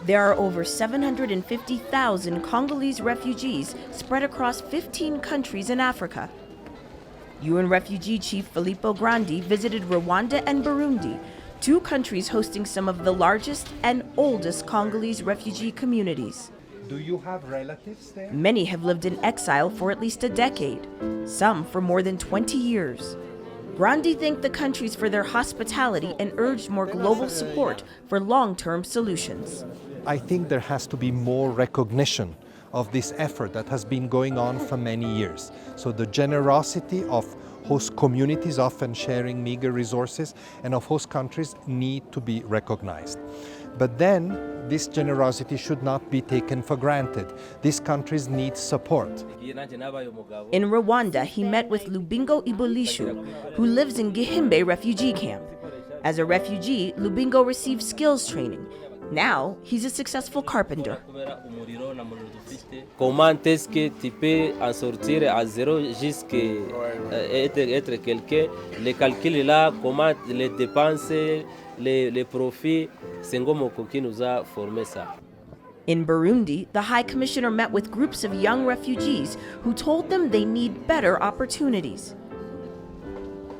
There are over 750,000 Congolese refugees spread across 15 countries in Africa. UN Refugee Chief Filippo Grandi visited Rwanda and Burundi, two countries hosting some of the largest and oldest Congolese refugee communities. Do you have relatives there? Many have lived in exile for at least a decade, some for more than 20 years. Grandi thanked the countries for their hospitality and urged more global support for long-term solutions. I think there has to be more recognition of this effort that has been going on for many years. So the generosity of host communities, often sharing meager resources, and of host countries need to be recognized. But then this generosity should not be taken for granted. These countries need support. In Rwanda, he met with Lubingo Ibolishu, who lives in Gihimbe refugee camp. As a refugee, Lubingo received skills training. Now, he's a successful carpenter. Comment est-ce que tu peux en sortir à zéro jusqu'à être quelqu'un? Les calculs là, comment les dépenses, les profits, c'est Ngomoko qui nous a formé ça. In Burundi, the High Commissioner met with groups of young refugees who told them they need better opportunities.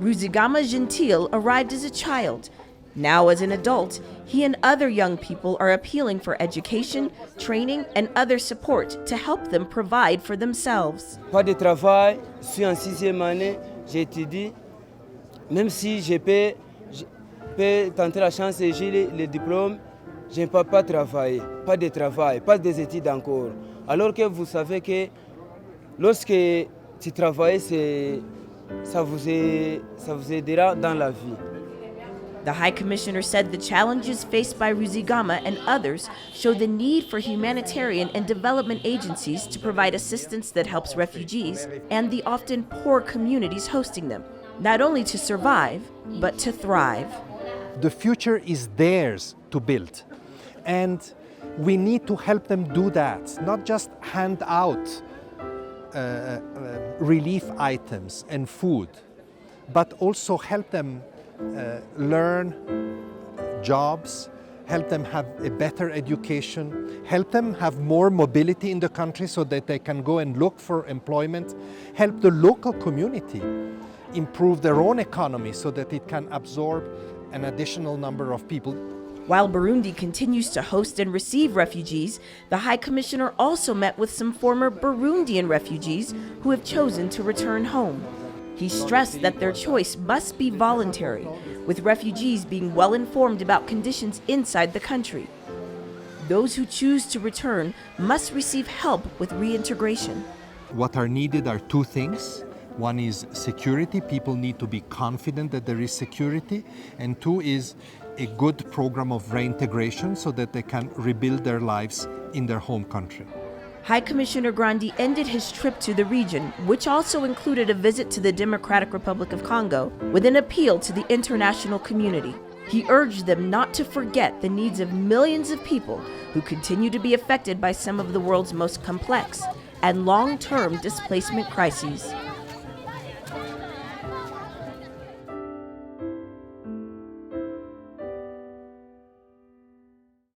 Ruzigama Gentil arrived as a child. Now, as an adult, he and other young people are appealing for education, training, and other support to help them provide for themselves. Pas de travail, je suis en 6e année, j'étudie. Même si je peux tenter la chance et j'ai le diplôme, je ne peux pas travailler. Pas de travail, pas des études encore. Alors que vous savez que lorsque tu travailles, ça vous aidera dans la vie. The High Commissioner said the challenges faced by Ruzigama and others show the need for humanitarian and development agencies to provide assistance that helps refugees and the often poor communities hosting them, not only to survive, but to thrive. The future is theirs to build, and we need to help them do that, not just hand out relief items and food, but also help them learn jobs, help them have a better education, help them have more mobility in the country so that they can go and look for employment, help the local community improve their own economy so that it can absorb an additional number of people. While Burundi continues to host and receive refugees, the High Commissioner also met with some former Burundian refugees who have chosen to return home. He stressed that their choice must be voluntary, with refugees being well informed about conditions inside the country. Those who choose to return must receive help with reintegration. What are needed are two things. One is security. People need to be confident that there is security. And two is a good program of reintegration so that they can rebuild their lives in their home country. High Commissioner Grandi ended his trip to the region, which also included a visit to the Democratic Republic of Congo, with an appeal to the international community. He urged them not to forget the needs of millions of people who continue to be affected by some of the world's most complex and long-term displacement crises.